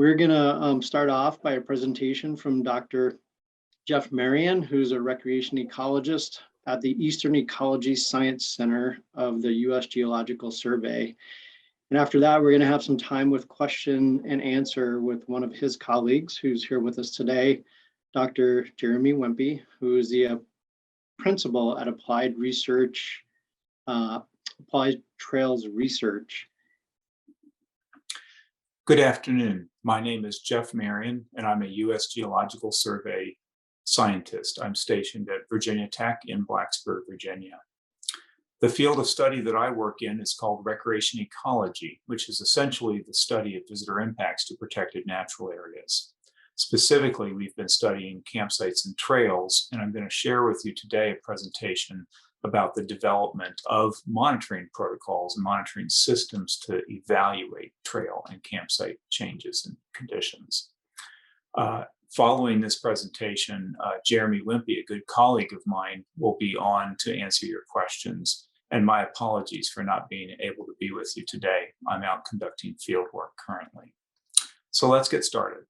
We're going to start off by a presentation from Dr. Jeff Marion, who's a recreation ecologist at the Eastern Ecology Science Center of the U.S. Geological Survey. And after that, we're going to have some time with question and answer with one of his colleagues who's here with us today, Dr. Jeremy Wimpy, who is the principal at Applied Trails Research. Good afternoon. My name is Jeff Marion, and I'm a U.S. Geological Survey scientist. I'm stationed at Virginia Tech in Blacksburg, Virginia. The field of study that I work in is called recreation ecology, which is essentially the study of visitor impacts to protected natural areas. Specifically, we've been studying campsites and trails, and I'm going to share with you today a presentation about the development of monitoring protocols and monitoring systems to evaluate trail and campsite changes and conditions. Following this presentation, Jeremy Wimpy, a good colleague of mine, will be on to answer your questions. And my apologies for not being able to be with you today. I'm out conducting field work currently. So let's get started.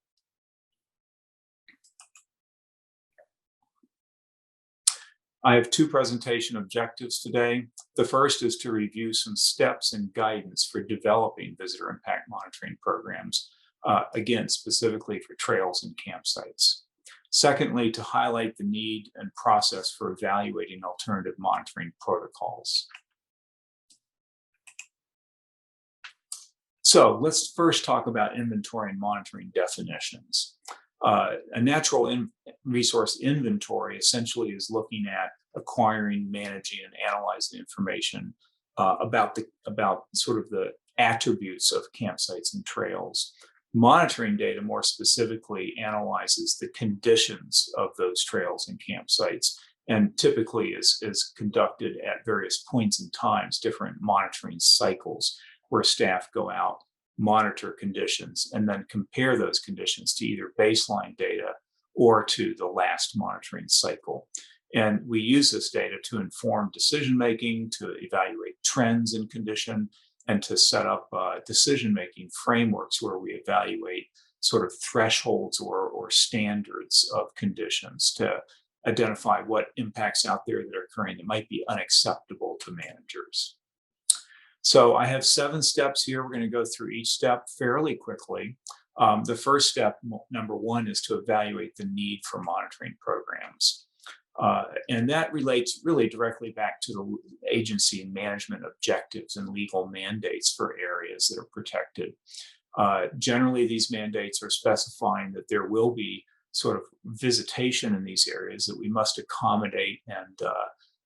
I have two presentation objectives today. The first is to review some steps and guidance for developing visitor impact monitoring programs, again, specifically for trails and campsites. Secondly, to highlight the need and process for evaluating alternative monitoring protocols. So let's first talk about inventory and monitoring definitions. A natural resource inventory essentially is looking at acquiring, managing, and analyzing information about sort of the attributes of campsites and trails. Monitoring data more specifically analyzes the conditions of those trails and campsites, and typically is conducted at various points in times, different monitoring cycles where staff go out, monitor conditions, and then compare those conditions to either baseline data or to the last monitoring cycle. And we use this data to inform decision-making, to evaluate trends in condition, and to set up decision-making frameworks where we evaluate sort of thresholds or standards of conditions to identify what impacts out there that are occurring that might be unacceptable to managers. So I have 7 steps here. We're going to go through each step fairly quickly. The first step, number 1, is to evaluate the need for monitoring programs. And that relates really directly back to the agency and management objectives and legal mandates for areas that are protected. Generally, these mandates are specifying that there will be sort of visitation in these areas, that we must accommodate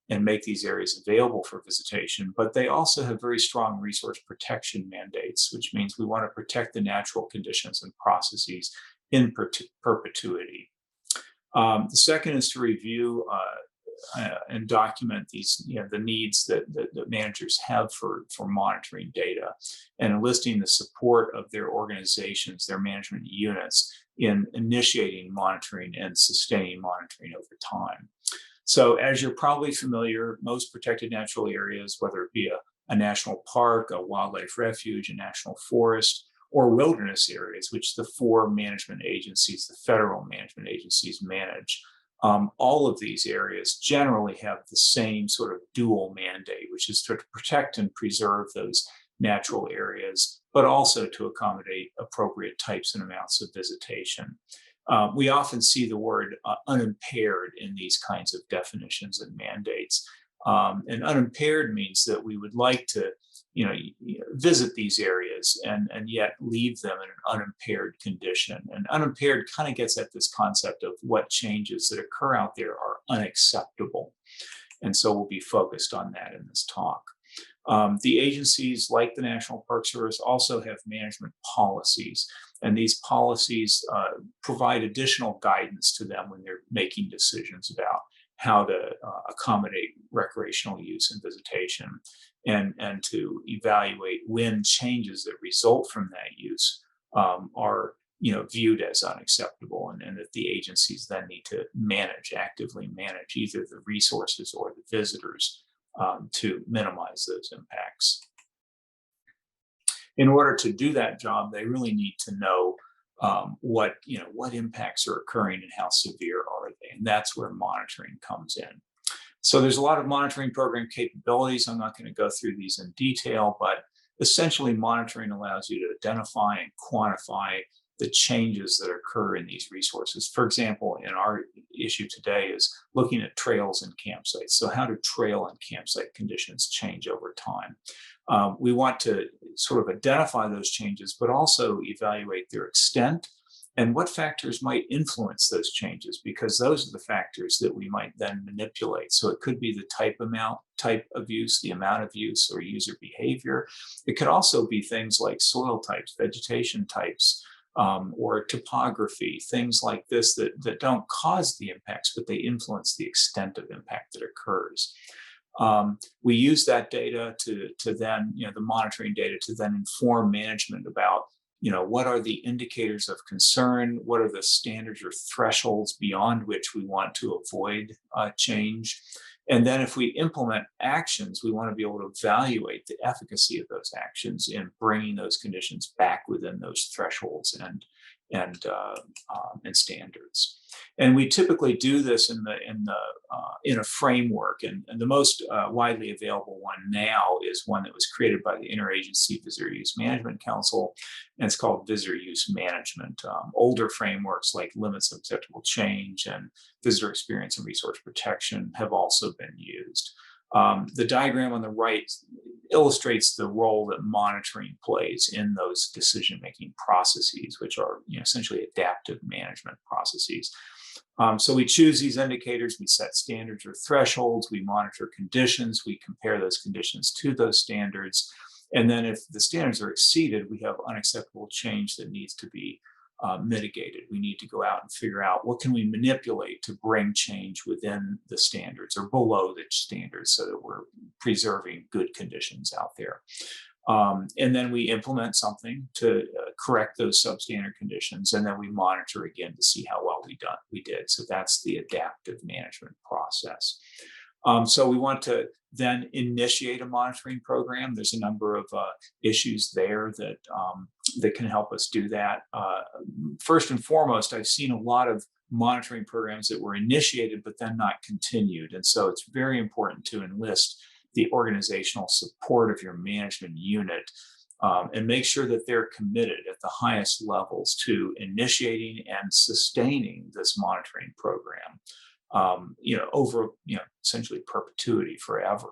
and make these areas available for visitation, but they also have very strong resource protection mandates, which means we want to protect the natural conditions and processes in perpetuity. The second is to review and document these, the needs that managers have for monitoring data, and enlisting the support of their organizations, their management units, in initiating monitoring and sustaining monitoring over time. So as you're probably familiar, most protected natural areas, whether it be a national park, a wildlife refuge, a national forest, or wilderness areas, which the 4 management agencies, the federal management agencies, manage, all of these areas generally have the same sort of dual mandate, which is to protect and preserve those natural areas, but also to accommodate appropriate types and amounts of visitation. We often see the word unimpaired in these kinds of definitions and mandates. And unimpaired means that we would like to, visit these areas and yet leave them in an unimpaired condition. And unimpaired kind of gets at this concept of what changes that occur out there are unacceptable. And so we'll be focused on that in this talk. The agencies, like the National Park Service, also have management policies, and these policies provide additional guidance to them when they're making decisions about how to accommodate recreational use and visitation, and to evaluate when changes that result from that use are viewed as unacceptable, and that the agencies then need to actively manage either the resources or the visitors to minimize those impacts. In order to do that job, they really need to know what impacts are occurring and how severe are they, and that's where monitoring comes in. So there's a lot of monitoring program capabilities. I'm not going to go through these in detail, but essentially monitoring allows you to identify and quantify the changes that occur in these resources. For example, in our issue today is looking at trails and campsites. So how do trail and campsite conditions change over time? We want to sort of identify those changes, but also evaluate their extent and what factors might influence those changes, because those are the factors that we might then manipulate. So it could be the type of use, the amount of use, or user behavior. It could also be things like soil types, vegetation types, or topography, things like this that don't cause the impacts, but they influence the extent of impact that occurs. We use that data to then, the monitoring data to then inform management about, what are the indicators of concern? What are the standards or thresholds beyond which we want to avoid change? And then if we implement actions, we want to be able to evaluate the efficacy of those actions in bringing those conditions back within those thresholds and standards. And we typically do this in a framework, and the most widely available one now is one that was created by the Interagency Visitor Use Management Council, and it's called Visitor Use Management. Older frameworks like Limits of Acceptable Change and Visitor Experience and Resource Protection have also been used. The diagram on the right illustrates the role that monitoring plays in those decision-making processes, which are essentially adaptive management processes. So we choose these indicators, we set standards or thresholds, we monitor conditions, we compare those conditions to those standards, and then if the standards are exceeded, we have unacceptable change that needs to be mitigated. We need to go out and figure out what can we manipulate to bring change within the standards or below the standards so that we're preserving good conditions out there. And then we implement something to correct those substandard conditions, and then we monitor again to see how well we did. So that's the adaptive management process. So we want to then initiate a monitoring program. There's a number of issues there that can help us do that. First and foremost, I've seen a lot of monitoring programs that were initiated but then not continued. And so it's very important to enlist the organizational support of your management unit and make sure that they're committed at the highest levels to initiating and sustaining this monitoring program. Over essentially perpetuity forever.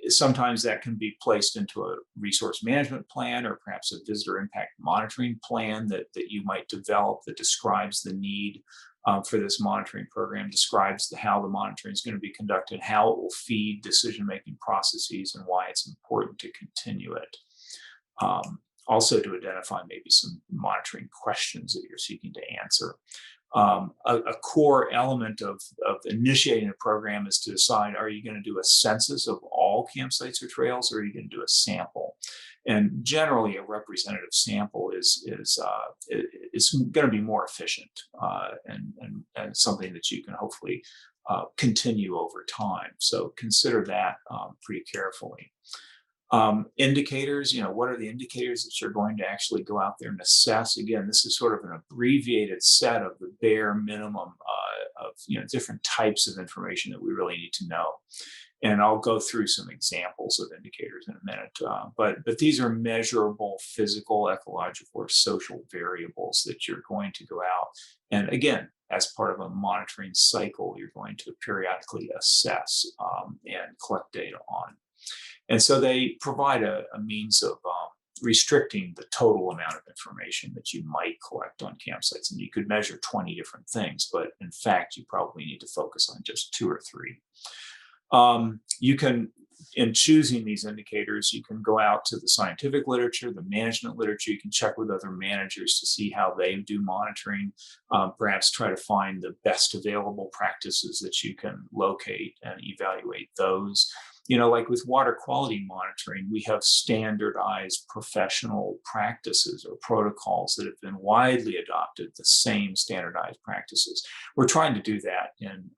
Sometimes that can be placed into a resource management plan or perhaps a visitor impact monitoring plan that you might develop that describes the need for this monitoring program, describes how the monitoring is going to be conducted, how it will feed decision-making processes, and why it's important to continue it. Also to identify maybe some monitoring questions that you're seeking to answer. A core element of initiating a program is to decide, are you going to do a census of all campsites or trails, or are you going to do a sample? And generally, a representative sample is going to be more efficient and something that you can hopefully continue over time. So consider that pretty carefully. Indicators, what are the indicators that you're going to actually go out there and assess? Again, this is sort of an abbreviated set of the bare minimum of different types of information that we really need to know. And I'll go through some examples of indicators in a minute. But these are measurable physical, ecological, or social variables that you're going to go out. And again, as part of a monitoring cycle, you're going to periodically assess and collect data on. And so they provide a means of restricting the total amount of information that you might collect on campsites. And you could measure 20 different things, but in fact, you probably need to focus on just 2 or 3. You can, in choosing these indicators, you can go out to the scientific literature, the management literature. You can check with other managers to see how they do monitoring, perhaps try to find the best available practices that you can locate and evaluate those. Like with water quality monitoring, we have standardized professional practices or protocols that have been widely adopted, the same standardized practices. We're trying to do that in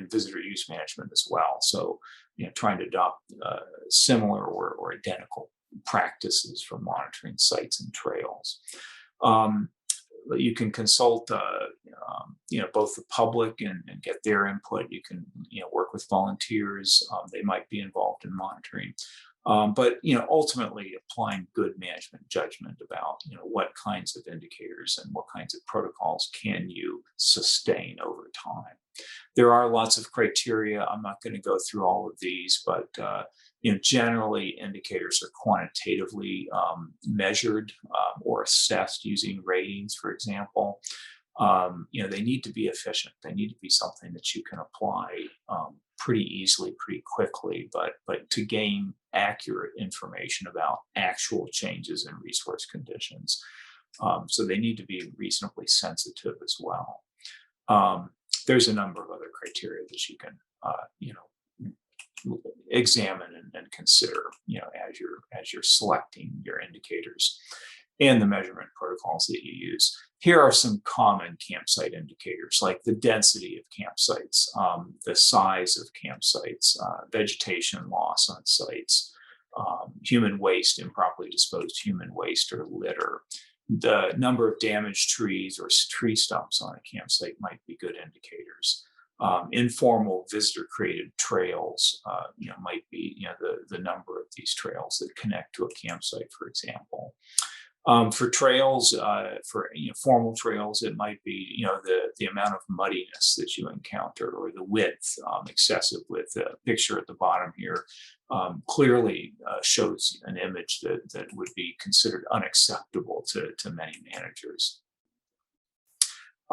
visitor use management as well. So, trying to adopt similar or identical practices for monitoring sites and trails. You can consult, both the public and get their input. You can, work with volunteers. They might be involved in monitoring. But ultimately applying good management judgment about what kinds of indicators and what kinds of protocols can you sustain over time. There are lots of criteria. I'm not going to go through all of these, but generally indicators are quantitatively measured or assessed using ratings, for example. They need to be efficient. They need to be something that you can apply pretty easily, pretty quickly, but to gain accurate information about actual changes in resource conditions. So they need to be reasonably sensitive as well. There's a number of other criteria that you can, examine and consider, as you're selecting your indicators and the measurement protocols that you use. Here are some common campsite indicators, like the density of campsites, the size of campsites, vegetation loss on sites, human waste, improperly disposed human waste or litter. The number of damaged trees or tree stumps on a campsite might be good indicators. Informal visitor-created trails, might be the number of these trails that connect to a campsite, for example. For trails, formal trails, it might be the amount of muddiness that you encounter, or the width, excessive width. The picture at the bottom here clearly shows an image that would be considered unacceptable to many managers.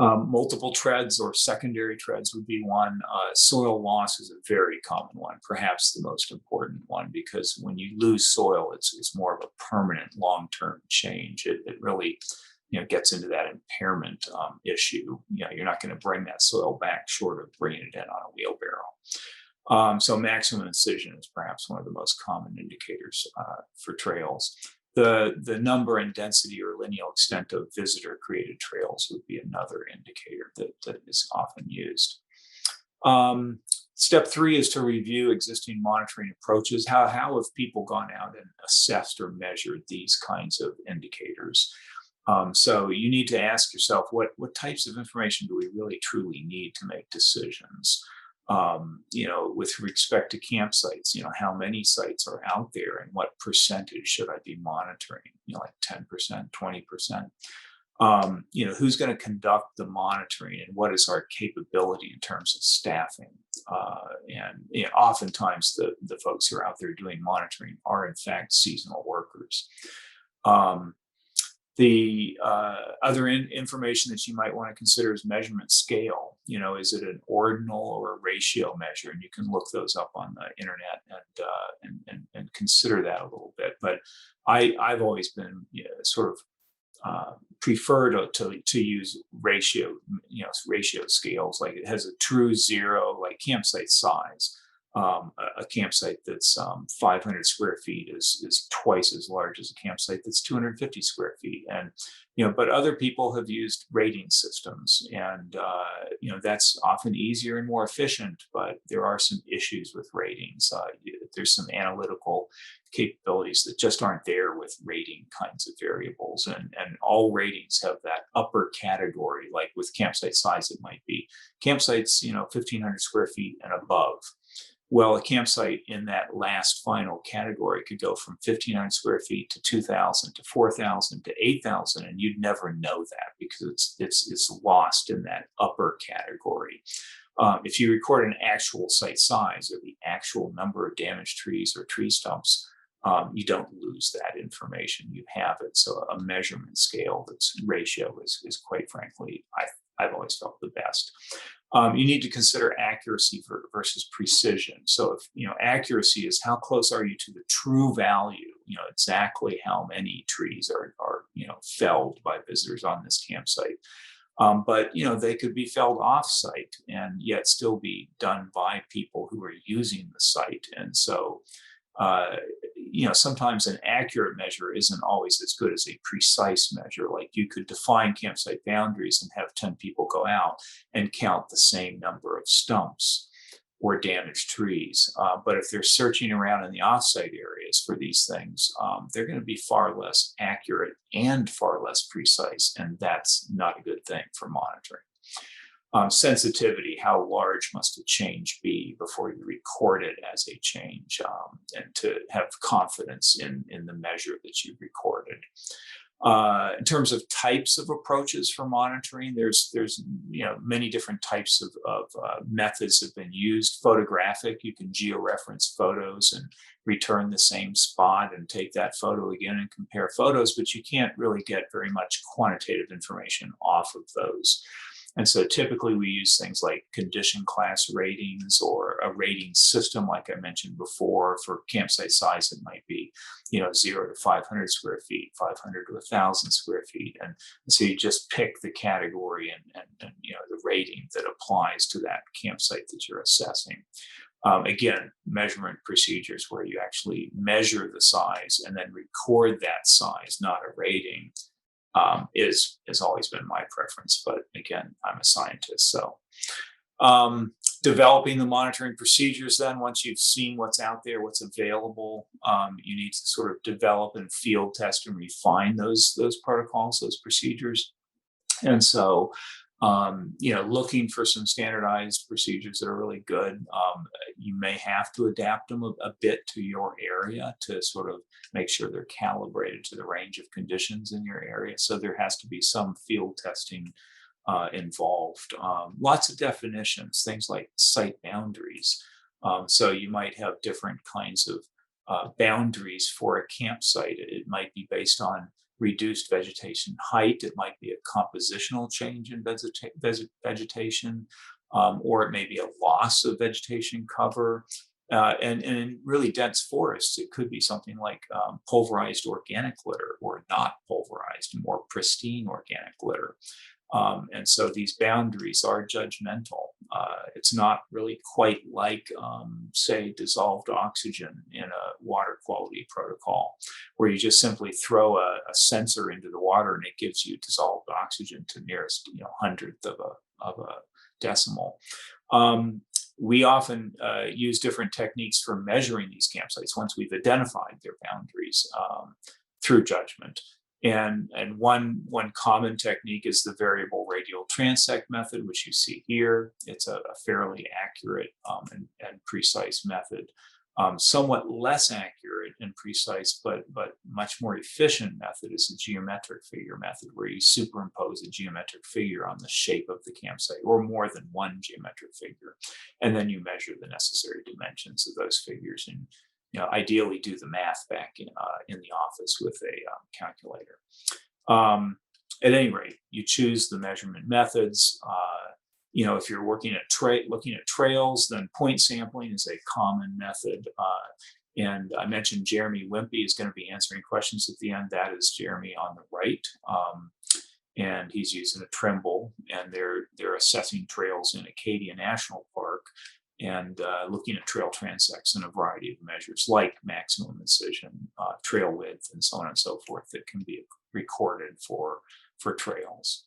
Multiple treads or secondary treads would be one. Soil loss is a very common one, perhaps the most important one, because when you lose soil, it's more of a permanent long-term change. It really gets into that impairment issue. You're not going to bring that soil back short of bringing it in on a wheelbarrow. So maximum incision is perhaps one of the most common indicators for trails. The number and density or lineal extent of visitor-created trails would be another indicator that is often used. Step 3 is to review existing monitoring approaches. How have people gone out and assessed or measured these kinds of indicators? So you need to ask yourself, what types of information do we really truly need to make decisions? With respect to campsites, how many sites are out there and what percentage should I be monitoring? Like 10%, 20%. Who's going to conduct the monitoring and what is our capability in terms of staffing? And oftentimes the folks who are out there doing monitoring are in fact seasonal workers. The other information that you might want to consider is measurement scale. Is it an ordinal or a ratio measure? And you can look those up on the internet and consider that a little bit. But I've always been prefer to use ratio scales. Like it has a true zero, like campsite size. A campsite that's 500 square feet is twice as large as a campsite that's 250 square feet. And, but other people have used rating systems, and, that's often easier and more efficient, but there are some issues with ratings. There's some analytical capabilities that just aren't there with rating kinds of variables. And all ratings have that upper category, like with campsite size, it might be campsites, 1,500 square feet and above. Well, a campsite in that last final category could go from 1,500 square feet to 2,000 to 4,000 to 8,000, and you'd never know that because it's lost in that upper category. If you record an actual site size or the actual number of damaged trees or tree stumps, you don't lose that information. You have it. So a measurement scale that's ratio is quite frankly, I've always felt the best. You need to consider accuracy versus precision. So if accuracy is how close are you to the true value, exactly how many trees are felled by visitors on this campsite. But they could be felled off-site and yet still be done by people who are using the site. And so sometimes an accurate measure isn't always as good as a precise measure. Like you could define campsite boundaries and have 10 people go out and count the same number of stumps. or damaged trees. But if they're searching around in the offsite areas for these things, they're going to be far less accurate and far less precise, and that's not a good thing for monitoring. Sensitivity, how large must a change be before you record it as a change, and to have confidence in the measure that you recorded. In terms of types of approaches for monitoring, there's many different types of methods have been used. Photographic, you can georeference photos and return the same spot and take that photo again and compare photos, but you can't really get very much quantitative information off of those. And so typically we use things like condition class ratings or a rating system, like I mentioned before. For campsite size, it might be 0 to 500 square feet, 500 to 1,000 square feet. And so you just pick the category and the rating that applies to that campsite that you're assessing. Again, measurement procedures where you actually measure the size and then record that size, not a rating. Has always been my preference, but again, I'm a scientist. So developing the monitoring procedures, then once you've seen what's out there, what's available, you need to sort of develop and field test and refine those protocols, those procedures. And so looking for some standardized procedures that are really good. You may have to adapt them a bit to your area to sort of make sure they're calibrated to the range of conditions in your area. So there has to be some field testing involved. Lots of definitions, things like site boundaries. So you might have different kinds of boundaries for a campsite. It might be based on reduced vegetation height. It might be a compositional change in vegetation, or it may be a loss of vegetation cover. And in really dense forests, it could be something like pulverized organic litter or not pulverized, more pristine organic litter. And so these boundaries are judgmental. It's not really quite like, say, dissolved oxygen in a water quality protocol, where you just simply throw a sensor into the water and it gives you dissolved oxygen to nearest hundredth of a decimal. We often use different techniques for measuring these campsites once we've identified their boundaries through judgment. And one common technique is the variable radial transect method, which you see here. It's a fairly accurate and precise method. Somewhat less accurate and precise, but much more efficient method is the geometric figure method, where you superimpose a geometric figure on the shape of the campsite, or more than one geometric figure, and then you measure the necessary dimensions of those figures and ideally do the math back in the office with a calculator. At any rate, you choose the measurement methods. If you're looking at trails, then point sampling is a common method. And I mentioned Jeremy Wimpy is going to be answering questions at the end. That is Jeremy on the right. And he's using a Trimble, and they're assessing trails in Acadia National Park and looking at trail transects and a variety of measures like maximum incision, trail width, and so on and so forth that can be recorded for trails.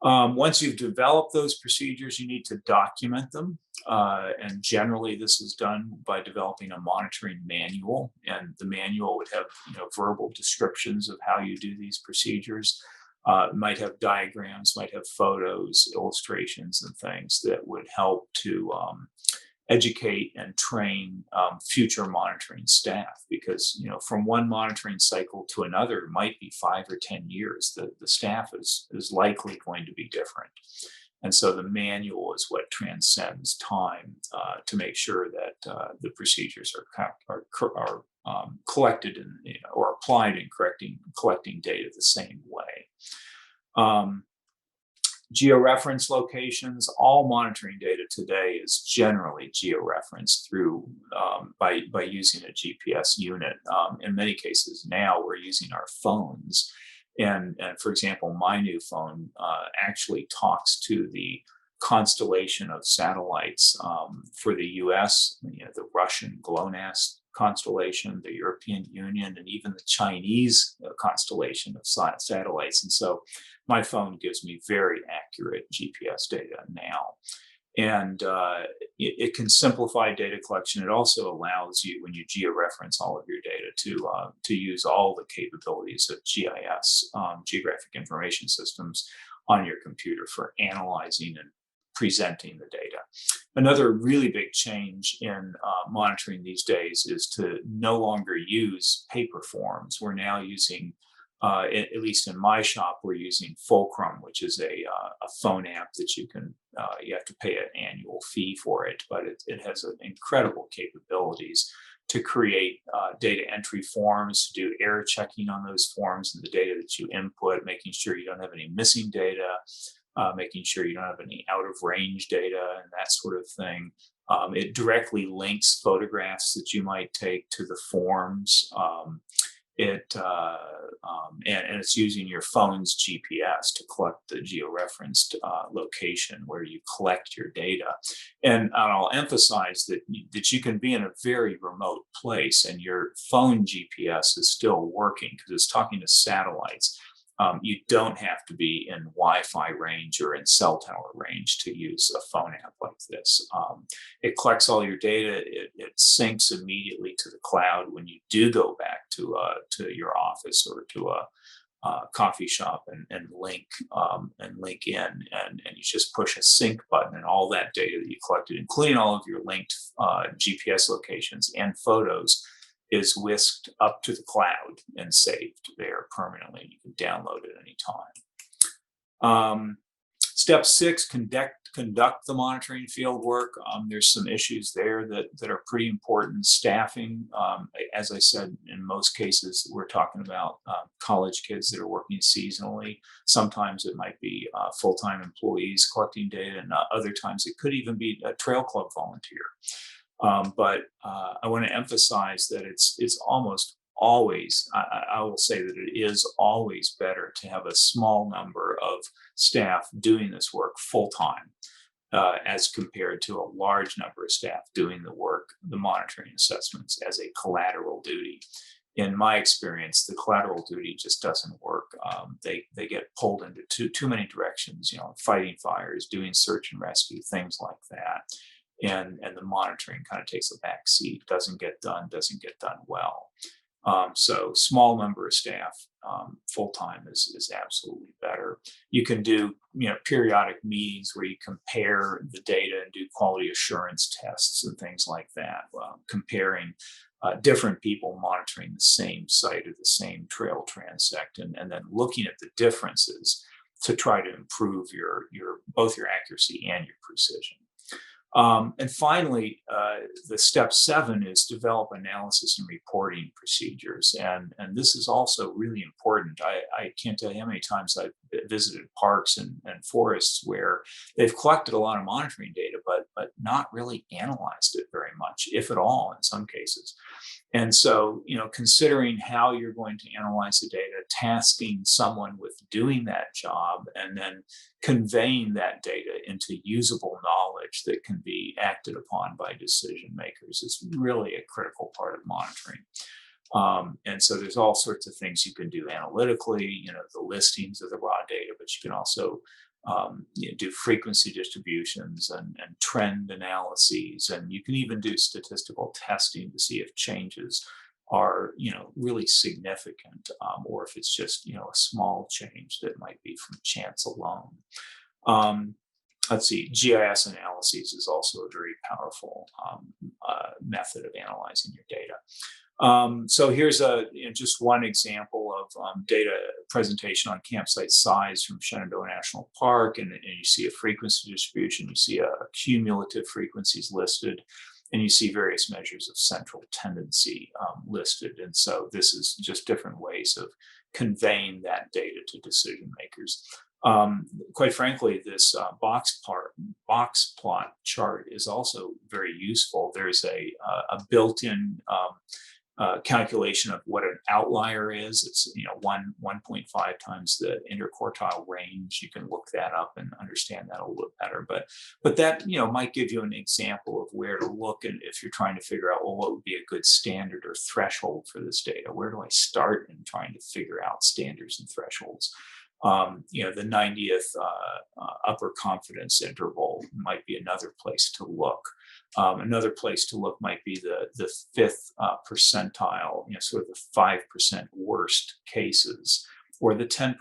Once you've developed those procedures, you need to document them. And generally this is done by developing a monitoring manual, and the manual would have verbal descriptions of how you do these procedures. It might have diagrams, might have photos, illustrations, and things that would help to educate and train future monitoring staff, because from one monitoring cycle to another might be 5 or 10 years. The staff is likely going to be different, and so the manual is what transcends time to make sure that the procedures are collected or applied in collecting data the same way. Georeference locations. All monitoring data today is generally georeferenced through by using a GPS unit. In many cases now we're using our phones, and for example, my new phone actually talks to the constellation of satellites for the US, the Russian GLONASS constellation, the European Union, and even the Chinese constellation of satellites. And so my phone gives me very accurate GPS data now. And it can simplify data collection. It also allows you, when you georeference all of your data, to use all the capabilities of GIS, Geographic Information Systems, on your computer for analyzing and presenting the data. Another really big change in monitoring these days is to no longer use paper forms. We're now using, at least in my shop, we're using Fulcrum, which is a phone app that you have to pay an annual fee for it, but it has incredible capabilities to create data entry forms, to do error checking on those forms and the data that you input, making sure you don't have any missing data, making sure you don't have any out of range data and that sort of thing. It directly links photographs that you might take to the forms. And it's using your phone's GPS to collect the georeferenced location where you collect your data. And I'll emphasize that you can be in a very remote place and your phone GPS is still working because it's talking to satellites. You don't have to be in Wi-Fi range or in cell tower range to use a phone app like this. It collects all your data. It syncs immediately to the cloud when you do go back to your office or to a coffee shop and link in, and you just push a sync button, and all that data that you collected, including all of your linked GPS locations and photos, is whisked up to the cloud and saved there permanently. You can download it any time. Step 6, conduct the monitoring field work. There's some issues there that are pretty important. Staffing, as I said, in most cases, we're talking about college kids that are working seasonally. Sometimes it might be full-time employees collecting data, and other times it could even be a trail club volunteer. But I want to emphasize that it's almost always, I will say that it is always better to have a small number of staff doing this work full-time as compared to a large number of staff doing the work, the monitoring assessments, as a collateral duty. In my experience, the collateral duty just doesn't work. They get pulled into too many directions, fighting fires, doing search and rescue, things like that. And the monitoring kind of takes a back seat, doesn't get done well. So small number of staff, full-time is absolutely better. You can do periodic meetings where you compare the data and do quality assurance tests and things like that, comparing different people monitoring the same site or the same trail transect, and then looking at the differences to try to improve both your accuracy and your precision. And finally, the step 7 is develop analysis and reporting procedures. And this is also really important. I can't tell you how many times I've visited parks and forests where they've collected a lot of monitoring data, but not really analyzed it very much, if at all, in some cases. And so, considering how you're going to analyze the data, tasking someone with doing that job, and then conveying that data into usable knowledge that can be acted upon by decision makers is really a critical part of monitoring. And so there's all sorts of things you can do analytically, the listings of the raw data, but you can also do frequency distributions and trend analyses, and you can even do statistical testing to see if changes are really significant, or if it's just a small change that might be from chance alone. Let's see, GIS analyses is also a very powerful method of analyzing your data. So here's just one example of data presentation on campsite size from Shenandoah National Park, and you see a frequency distribution, you see a cumulative frequencies listed, and you see various measures of central tendency listed. And so this is just different ways of conveying that data to decision makers. Quite frankly, this box plot chart is also very useful. There's a built-in calculation of what an outlier is. It's 1.5 times the interquartile range. You can look that up and understand that a little bit better. But that might give you an example of where to look, and if you're trying to figure out, well, what would be a good standard or threshold for this data? Where do I start in trying to figure out standards and thresholds? The 90th upper confidence interval might be another place to look. Another place to look might be the fifth percentile, sort of the 5% worst cases, or the 10%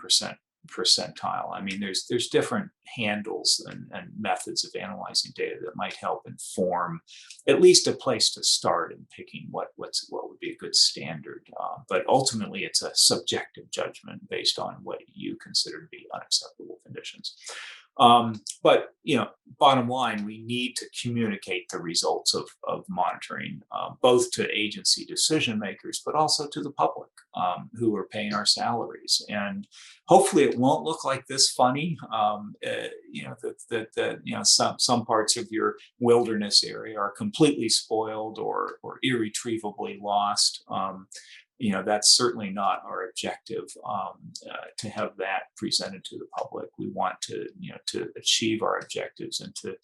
percentile. I mean, there's different handles and methods of analyzing data that might help inform at least a place to start in picking what would be a good standard. But ultimately, it's a subjective judgment based on what you consider to be unacceptable conditions. But bottom line, we need to communicate the results of monitoring, both to agency decision makers, but also to the public who are paying our salaries. And hopefully, it won't look like this funny. Some parts of your wilderness area are completely spoiled or irretrievably lost. That's certainly not our objective, to have that presented to the public. We want to achieve our objectives and to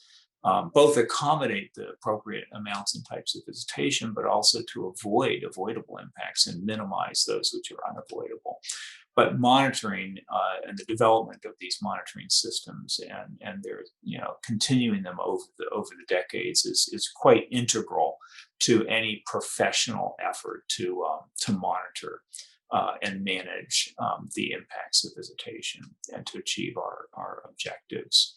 both accommodate the appropriate amounts and types of visitation, but also to avoid avoidable impacts and minimize those which are unavoidable. But monitoring and the development of these monitoring systems and their continuing them over the decades is quite integral to any professional effort to monitor and manage the impacts of visitation and to achieve our objectives.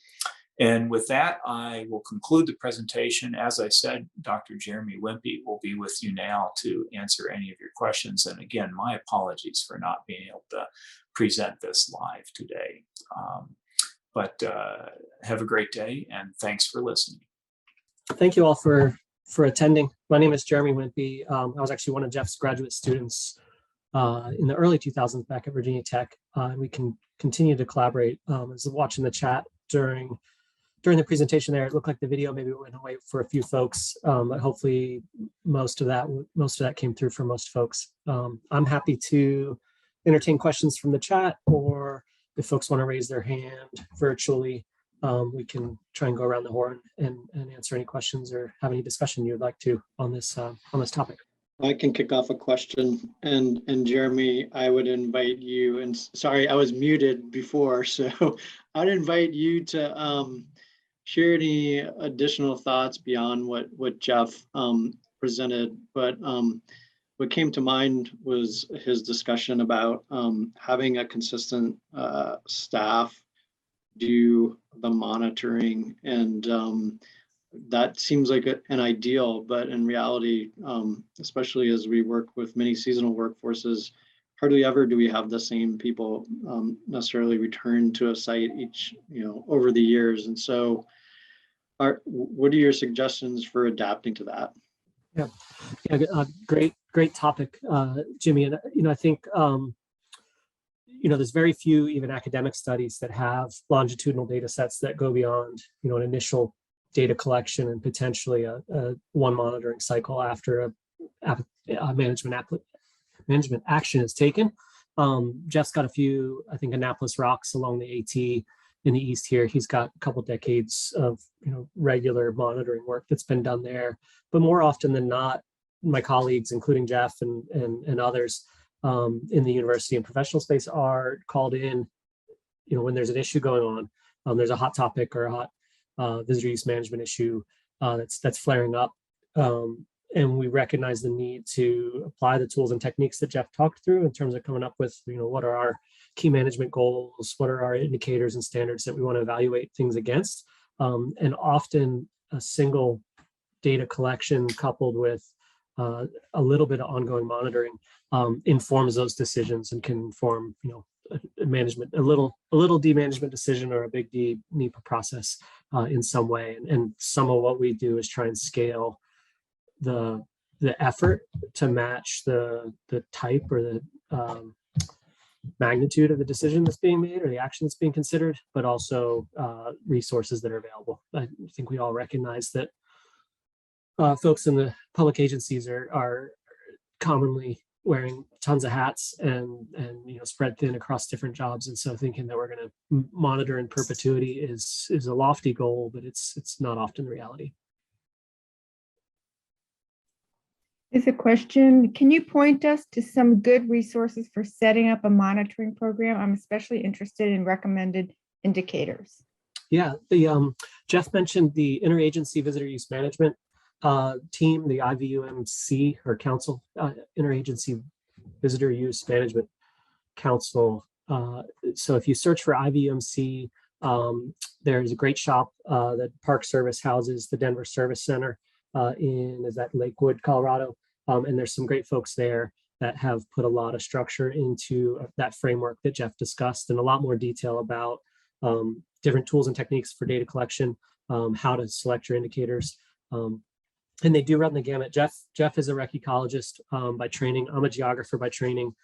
And with that, I will conclude the presentation. As I said, Dr. Jeremy Wimpy will be with you now to answer any of your questions. And again, my apologies for not being able to present this live today. But have a great day, and thanks for listening. Thank you all for attending. My name is Jeremy Wimpy. I was actually one of Jeff's graduate students in the early 2000s back at Virginia Tech. And we can continue to collaborate. As I was watching the chat during the presentation there, it looked like the video maybe went away for a few folks, but hopefully most of that came through for most folks. I'm happy to entertain questions from the chat, or if folks want to raise their hand virtually, we can try and go around the horn and answer any questions or have any discussion you'd like to on this topic. I can kick off a question, and Jeremy, I would invite you, and sorry, I was muted before, so I'd invite you to share any additional thoughts beyond what Jeff presented. But what came to mind was his discussion about having a consistent staff do the monitoring, and that seems like an ideal, but in reality, especially as we work with many seasonal workforces, hardly ever do we have the same people necessarily return to a site each, over the years. And so what are your suggestions for adapting to that? Yeah, great topic, Jimmy. And, I think, there's very few even academic studies that have longitudinal data sets that go beyond, an initial data collection and potentially a one monitoring cycle after a management action is taken. Jeff's got a few, I think, Annapolis rocks along the AT in the east here. He's got a couple decades of regular monitoring work that's been done there. But more often than not, my colleagues, including Jeff and others in the university and professional space, are called in, when there's an issue going on. There's a hot topic or a hot visitor use management issue that's flaring up. And we recognize the need to apply the tools and techniques that Jeff talked through in terms of coming up with, what are our key management goals, what are our indicators and standards that we want to evaluate things against. And often a single data collection coupled with a little bit of ongoing monitoring informs those decisions and can inform, management, a little D management decision or a big D NEPA process in some way. And some of what we do is try and scale the effort to match the type or the magnitude of the decision that's being made or the action that's being considered, but also resources that are available. I think we all recognize that folks in the public agencies are commonly wearing tons of hats and spread thin across different jobs. And so thinking that we're going to monitor in perpetuity is a lofty goal, but it's not often the reality. Is a question, can you point us to some good resources for setting up a monitoring program? I'm especially interested in recommended indicators. Yeah, Jeff mentioned the Interagency Visitor Use Management team, the IVUMC or Council, Interagency Visitor Use Management Council. So if you search for IVUMC, there's a great shop that Park Service houses, the Denver Service Center is that Lakewood, Colorado. And there's some great folks there that have put a lot of structure into that framework that Jeff discussed and a lot more detail about different tools and techniques for data collection, how to select your indicators. And they do run the gamut. Jeff is a rec ecologist by training. I'm a geographer by training.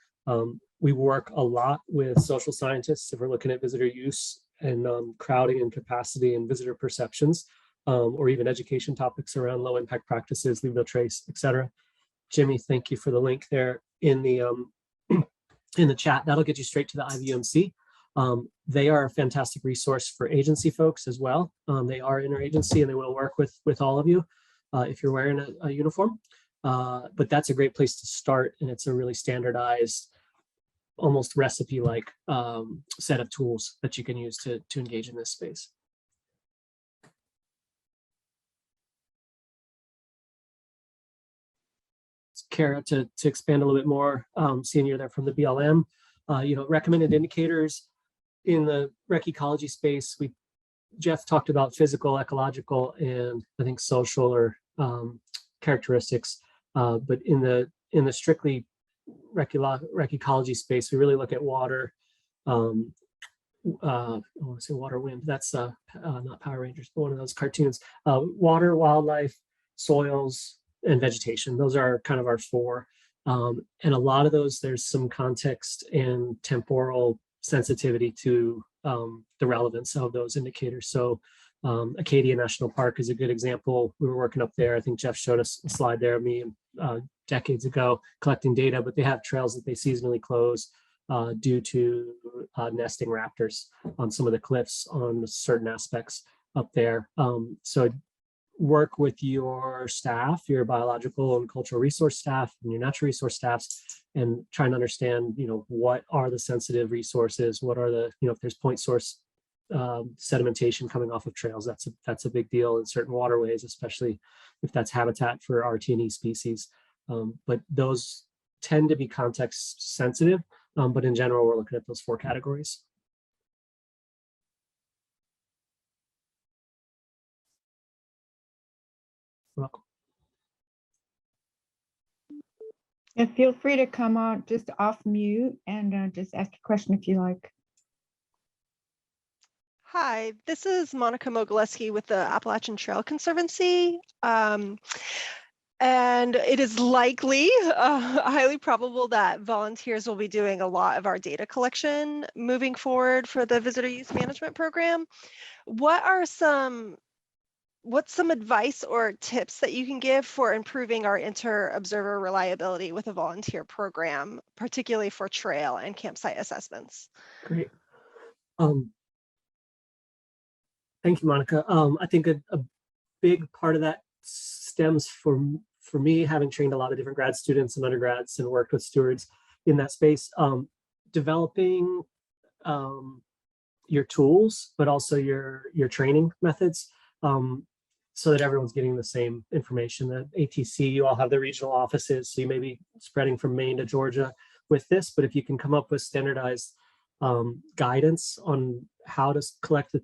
We work a lot with social scientists if we're looking at visitor use and crowding and capacity and visitor perceptions, or even education topics around low impact practices, leave no trace, et cetera. Jimmy, thank you for the link there in the in the chat. That'll get you straight to the IVUMC. They are a fantastic resource for agency folks as well. They are interagency and they will work with all of you if you're wearing a uniform. But that's a great place to start, and it's a really standardized, almost recipe-like set of tools that you can use to engage in this space. Kara, to expand a little bit more, seeing you're there from the BLM, recommended indicators in the rec ecology space. Jeff talked about physical, ecological, and I think social or characteristics. But in the strictly rec ecology space, we really look at water. I want to say water, wind. That's not Power Rangers, but one of those cartoons. Water, wildlife, soils, and vegetation. Those are kind of our four. And a lot of those, there's some context and temporal sensitivity to the relevance of those indicators. So Acadia National Park is a good example. We were working up there. I think Jeff showed us a slide there of me decades ago collecting data, but they have trails that they seasonally close due to nesting raptors on some of the cliffs on certain aspects up there. So work with your staff, your biological and cultural resource staff and your natural resource staffs, and trying to understand, what are the sensitive resources? What are the, if there's point source sedimentation coming off of trails, that's a big deal in certain waterways, especially if that's habitat for RTE species. But those tend to be context sensitive, but in general, we're looking at those four categories. Welcome. And feel free to come on just off mute and just ask a question if you like. Hi, this is Monica Mogileski with the Appalachian Trail Conservancy. And it is likely, highly probable that volunteers will be doing a lot of our data collection moving forward for the visitor use management program. What's some advice or tips that you can give for improving our inter-observer reliability with a volunteer program, particularly for trail and campsite assessments? Great. Thank you, Monica. I think a big part of that stems for me, having trained a lot of different grad students and undergrads and worked with stewards in that space, developing your tools, but also your training methods, so that everyone's getting the same information. The ATC, you all have the regional offices, so you may be spreading from Maine to Georgia with this, but if you can come up with standardized guidance on how to collect the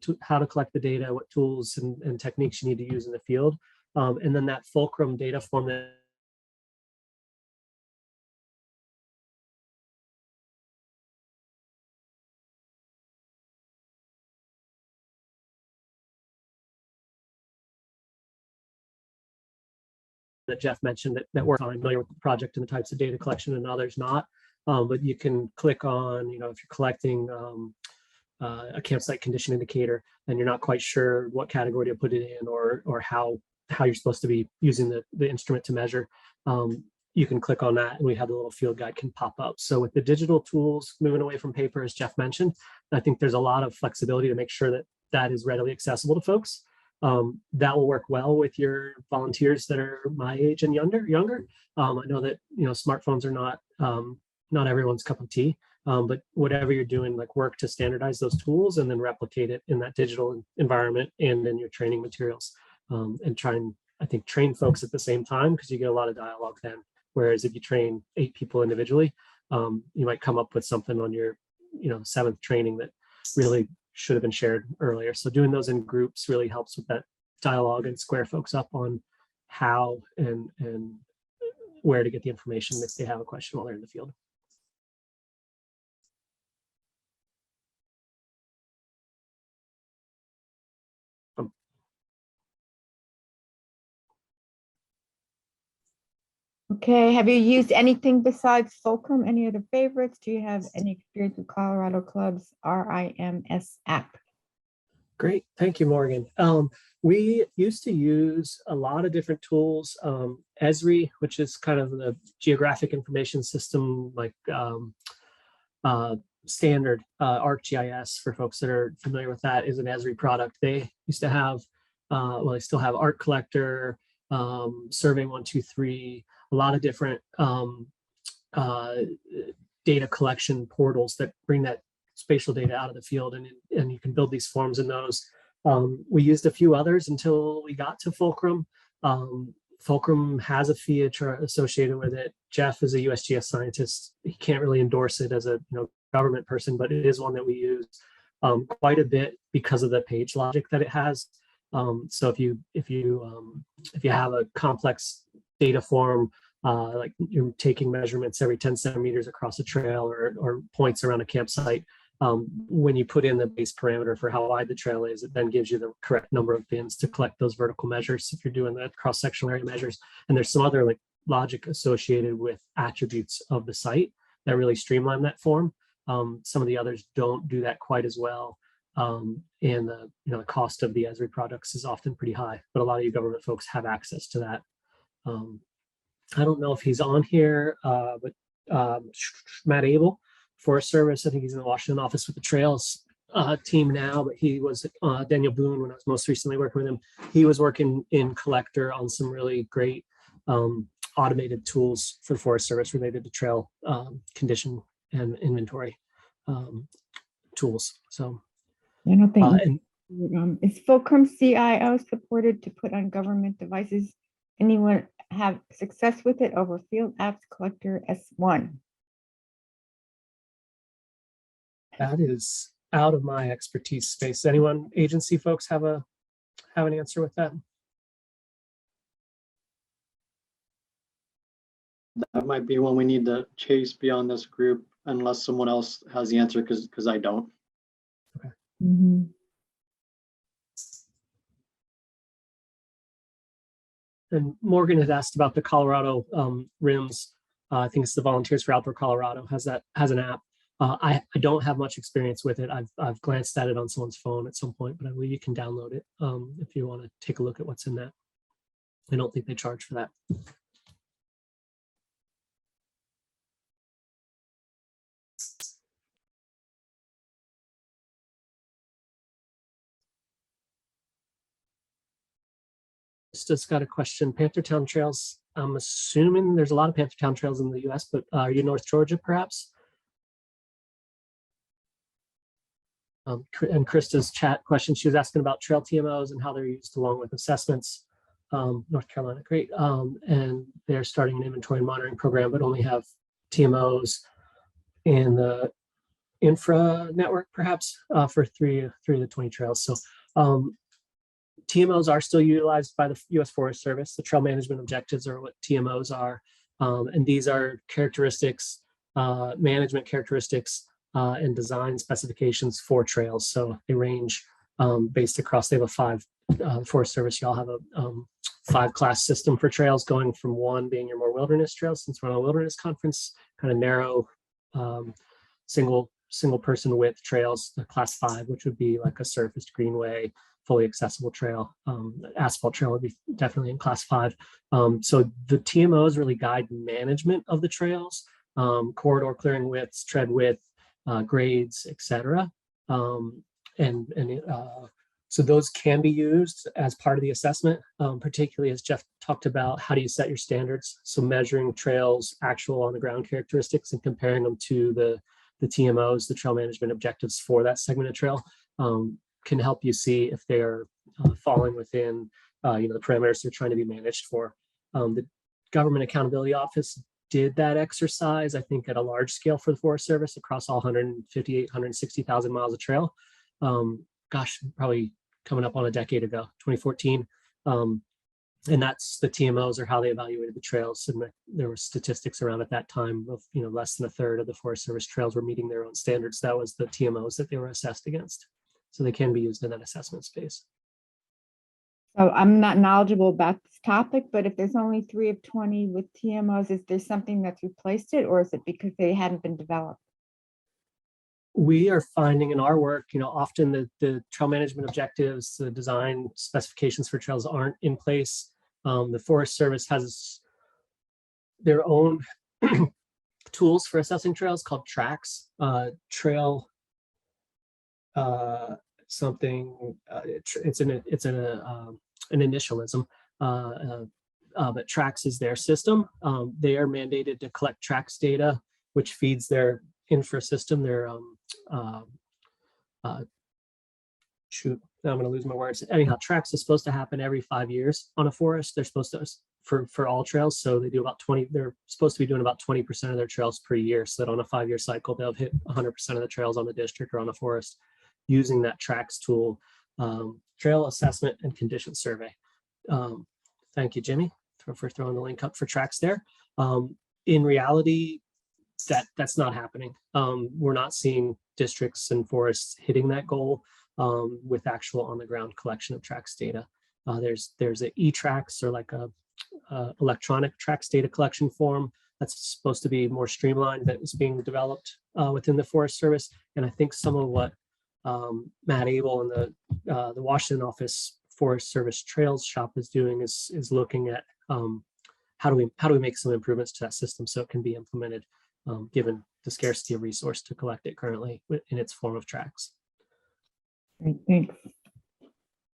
data, what tools and techniques you need to use in the field, and then that fulcrum data form that Jeff mentioned that we're familiar with the project and the types of data collection, and others not. But you can click on, if you're collecting a campsite condition indicator and you're not quite sure what category to put it in or how you're supposed to be using the instrument to measure, you can click on that and we have the little field guide can pop up. So with the digital tools, moving away from paper, as Jeff mentioned, I think there's a lot of flexibility to make sure that is readily accessible to folks. That will work well with your volunteers that are my age and younger. I know that, smartphones are not everyone's cup of tea, but whatever you're doing, like work to standardize those tools and then replicate it in that digital environment and in your training materials, and try and, I think, train folks at the same time, because you get a lot of dialogue then. Whereas if you train 8 people individually, you might come up with something on your, 7th training that really should have been shared earlier. So doing those in groups really helps with that dialogue and square folks up on how and where to get the information if they have a question while they're in the field. Okay, have you used anything besides Fulcrum? Any other favorites? Do you have any experience with Colorado Club's RIMS app? Great, thank you, Morgan. We used to use a lot of different tools. Esri, which is kind of the geographic information system, like standard ArcGIS for folks that are familiar with that, is an Esri product. They used to have, they still have Art Collector, Survey 123, a lot of different data collection portals that bring that spatial data out of the field, and you can build these forms in those. We used a few others until we got to Fulcrum. Fulcrum has a fee associated with it. Jeff is a USGS scientist. He can't really endorse it as a government person, but it is one that we use quite a bit because of the page logic that it has. So if you have a complex data form, like you're taking measurements every 10 centimeters across a trail or points around a campsite, when you put in the base parameter for how wide the trail is, it then gives you the correct number of bins to collect those vertical measures if you're doing the cross-sectional area measures. And there's some other logic associated with attributes of the site that really streamline that form. Some of the others don't do that quite as well. And the cost of the Esri products is often pretty high, but a lot of you government folks have access to that. I don't know if he's on here, but Matt Abel, Forest Service, I think he's in the Washington office with the Trails team now, but he was Daniel Boone when I was most recently working with him. He was working in Collector on some really great automated tools for the Forest Service related to trail condition and inventory tools. So I don't think and is Fulcrum CIO supported to put on government devices? Anyone have success with it over Field Apps Collector S1? that is out of my expertise space. Anyone, agency folks, have an answer with that? That might be one we need to chase beyond this group, unless someone else has the answer, because I don't. Okay. Mm-hmm. And Morgan had asked about the Colorado RIMS. I think it's the Volunteers for Outdoor Colorado has an app. I don't have much experience with it. I've glanced at it on someone's phone at some point, but I believe you can download it if you want to take a look at what's in that. I don't think they charge for that. Just got a question. Panthertown Trails. I'm assuming there's a lot of Panthertown Trails in the US, but are you North Georgia perhaps? And Krista's chat question, she was asking about trail TMOs and how they're used along with assessments. North Carolina, great. And they're starting an inventory and monitoring program, but only have TMOs in the infra network perhaps for three of the 20 trails. So TMOs are still utilized by the U.S. Forest Service. The trail management objectives are what TMOs are. And these are characteristics, management characteristics and design specifications for trails. So they range based across, they have a 5, Forest Service, y'all have a 5-class system for trails, going from 1 being your more wilderness trails, since we're on a wilderness conference, kind of narrow, single person width trails, class 5, which would be like a surfaced greenway, fully accessible trail. Asphalt trail would be definitely in class 5. So the TMOs really guide management of the trails, corridor clearing widths, tread width, grades, etc. And So those can be used as part of the assessment, particularly as Jeff talked about, how do you set your standards? So measuring trails, actual on the ground characteristics, and comparing them to the TMOs, the trail management objectives for that segment of trail, can help you see if they're falling within the parameters they're trying to be managed for. The Government Accountability Office did that exercise, I think, at a large scale for the Forest Service across all 158, 160,000 miles of trail. Probably coming up on a decade ago, 2014. And that's the TMOs, or how they evaluated the trails. And there were statistics around at that time of, less than a third of the Forest Service trails were meeting their own standards. That was the TMOs that they were assessed against. So they can be used in that assessment space. So I'm not knowledgeable about this topic, but if there's only 3 of 20 with TMOs, is there something that's replaced it, or is it because they hadn't been developed? We are finding in our work, often the trail management objectives, the design specifications for trails aren't in place. The Forest Service has their own tools for assessing trails called tracks, trail something. It's an initialism, but tracks is their system. They are mandated to collect tracks data, which feeds their infra system, their shoot, now I'm going to lose my words. Anyhow, tracks is supposed to happen every 5 years on a forest. They're supposed to, for all trails. So they do about 20, they're supposed to be doing about 20% of their trails per year. So that on a 5-year cycle, they'll hit 100% of the trails on the district or on a forest using that tracks tool, trail assessment and condition survey. Thank you, Jimmy, for throwing the link up for tracks there. In reality, that's not happening. We're not seeing districts and forests hitting that goal with actual on the ground collection of tracks data. There's a e-tracks, or like a electronic tracks data collection form that's supposed to be more streamlined, that is being developed within the Forest Service. And I think some of what Matt Abel and the Washington office Forest Service Trails shop is doing is looking at how do we make some improvements to that system so it can be implemented, given the scarcity of resource to collect it currently in its form of tracks. Great, thanks.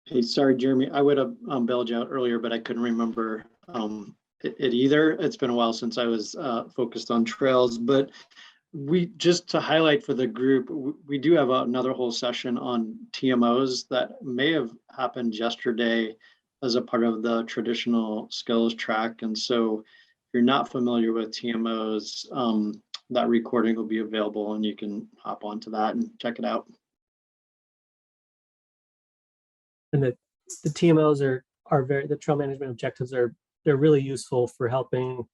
Hey, sorry, Jeremy, I would have bailed you out earlier, but I couldn't remember it either. It's been a while since I was focused on trails, but just to highlight for the group, we do have another whole session on TMOs that may have happened yesterday as a part of the traditional skills track. And so if you're not familiar with TMOs, that recording will be available and you can hop onto that and check it out. And the TMOs are very, the trail management objectives they're really useful for helping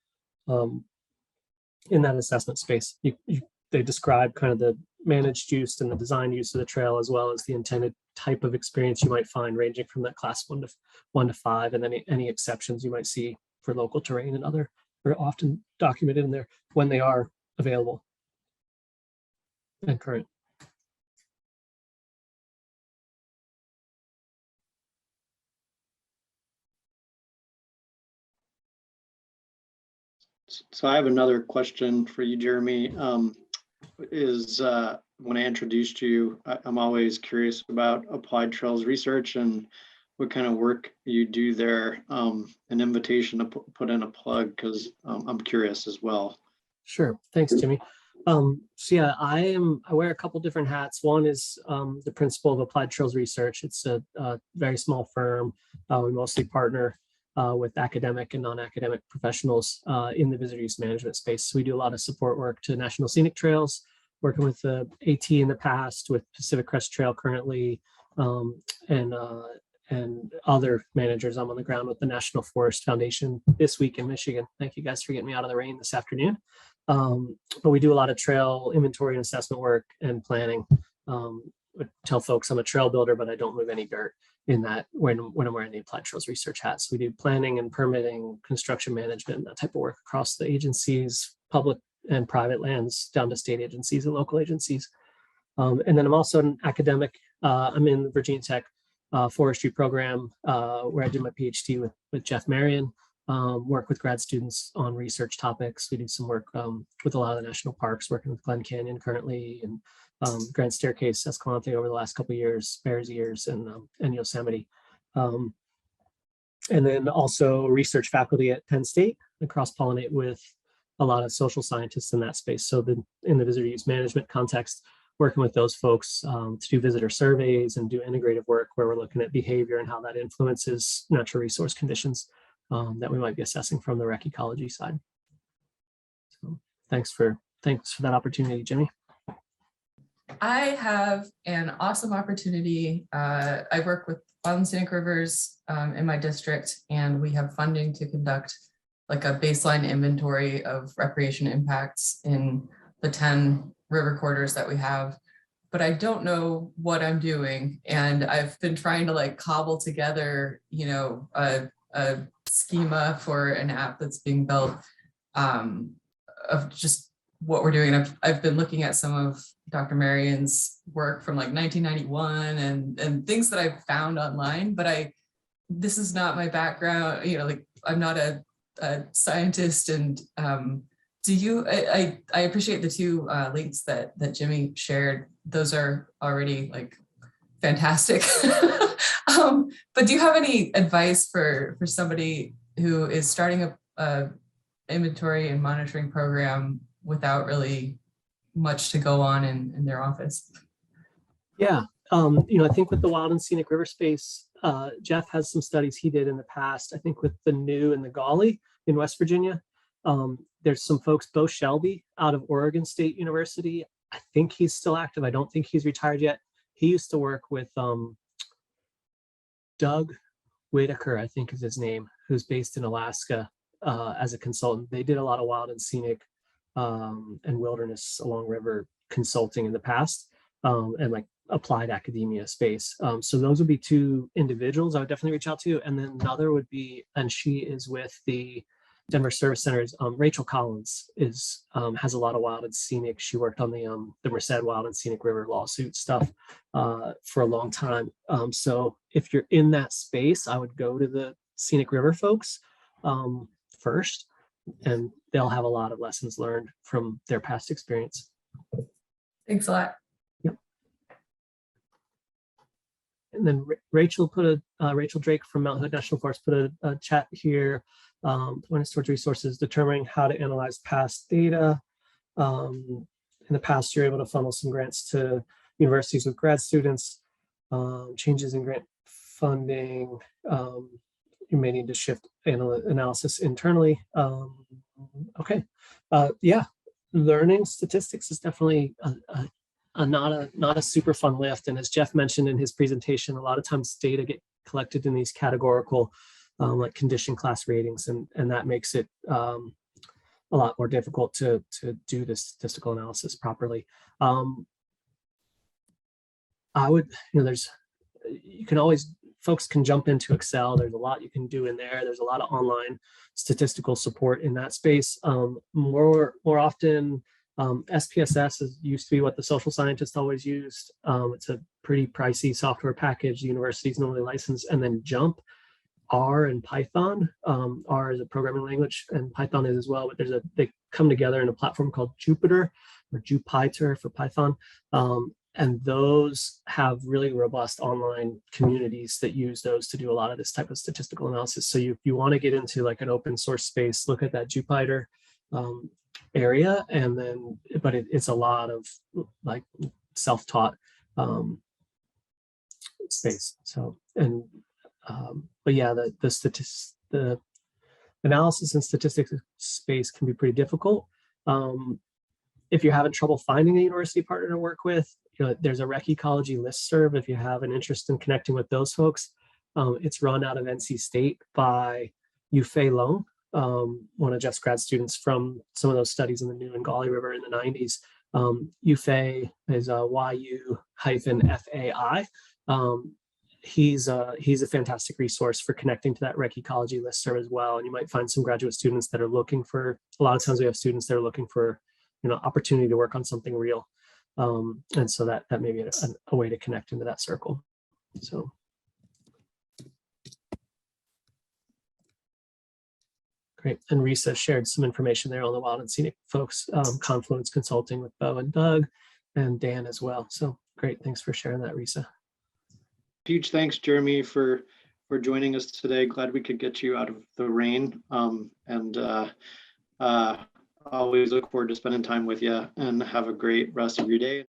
in that assessment space. They describe kind of the managed use and the design use of the trail, as well as the intended type of experience you might find, ranging from that class 1 to 5, and then any exceptions you might see for local terrain and other are often documented in there when they are available and current. So I have another question for you, Jeremy. When I introduced you, I'm always curious about applied trails research and what kind of work you do there. An invitation to put in a plug, because I'm curious as well. Sure, thanks, Jimmy. So yeah, I wear a couple different hats. One is the principal of applied trails research. It's a very small firm. We mostly partner with academic and non-academic professionals in the visitor use management space. So we do a lot of support work to National Scenic Trails, working with the AT in the past, with Pacific Crest Trail currently, and other managers. I'm on the ground with the National Forest Foundation this week in Michigan. Thank you guys for getting me out of the rain this afternoon. But we do a lot of trail inventory and assessment work and planning. I tell folks I'm a trail builder, but I don't move any dirt in that when I'm wearing the applied trails research hat. So we do planning and permitting, construction management, that type of work across the agencies, public and private lands, down to state agencies and local agencies. And then I'm also an academic. I'm in the Virginia Tech forestry program where I did my PhD with Jeff Marion. work with grad students on research topics. We do some work with a lot of the national parks, working with Glen Canyon currently, and Grand Staircase, Escalante over the last couple of years, Bears Ears, and Yosemite. And then also research faculty at Penn State and cross-pollinate with a lot of social scientists in that space. So in the visitor use management context, working with those folks to do visitor surveys and do integrative work where we're looking at behavior and how that influences natural resource conditions that we might be assessing from the rec ecology side. So thanks for that opportunity, Jimmy. I have an awesome opportunity. I work with Wild and Scenic Rivers in my district, and we have funding to conduct like a baseline inventory of recreation impacts in the 10 river corridors that we have. But I don't know what I'm doing, and I've been trying to like cobble together, you know, a schema for an app that's being built of just what we're doing. I've been looking at some of Dr. Marion's work from like 1991 and things that I've found online, but this is not my background, you know, like I'm not a scientist. And I appreciate the two links that Jimmy shared. Those are already like fantastic. But do you have any advice for somebody who is starting a inventory and monitoring program without really much to go on in their office? Yeah, you know, I think with the wild and scenic river space, Jeff has some studies he did in the past. I think with the New and the Gauley in West Virginia, there's some folks, Bo Shelby out of Oregon State University. I think he's still active. I don't think he's retired yet. He used to work with Doug Whitaker, I think is his name, who's based in Alaska as a consultant. They did a lot of wild and scenic and wilderness along river consulting in the past, and like applied academia space. So those would be two individuals I would definitely reach out to. And then another would be, and she is with the Denver Service Centers, Rachel Collins has a lot of wild and scenic. She worked on the Merced Wild and Scenic River lawsuit stuff for a long time. So if you're in that space, I would go to the Scenic River folks first, and they'll have a lot of lessons learned from their past experience. Thanks a lot. Yep. And then Rachel Rachel Drake from Mount Hood National Forest put a chat here. Point us towards resources, determining how to analyze past data. In the past, you're able to funnel some grants to universities with grad students. Changes in grant funding. You may need to shift analysis internally. Okay, yeah, learning statistics is definitely not a super fun lift. And as Jeff mentioned in his presentation, a lot of times data get collected in these categorical like condition class ratings, and that makes it a lot more difficult to do the statistical analysis properly. I would, you know, folks can jump into Excel. There's a lot you can do in there. There's a lot of online statistical support in that space. More often, SPSS used to be what the social scientists always used. It's a pretty pricey software package. The universities normally license, and then JMP, R, and Python. R is a programming language, and Python is as well. But they come together in a platform called Jupyter, or Jupyter for Python. And those have really robust online communities that use those to do a lot of this type of statistical analysis. So if you want to get into like an open source space, look at that Jupyter area, and then, but it's a lot of like self-taught space. So, and but yeah, the analysis and statistics space can be pretty difficult. If you're having trouble finding a university partner to work with, you know, there's a rec ecology listserv if you have an interest in connecting with those folks. It's run out of NC State by Yufei Long, one of Jeff's grad students from some of those studies in the New and Gauley River in the 90s. Yufei is YU-FAI. He's a fantastic resource for connecting to that rec ecology listserv as well. And you might find some graduate students that are looking for, a lot of times we have students that are looking for, you know, opportunity to work on something real. And so that may be a way to connect into that circle. So. Great. And Risa shared some information there on the Wild and Scenic folks, Confluence Consulting with Bo and Doug and Dan as well. So great. Thanks for sharing that, Risa. Huge thanks, Jeremy, for joining us today. Glad we could get you out of the rain. Always look forward to spending time with you, and have a great rest of your day.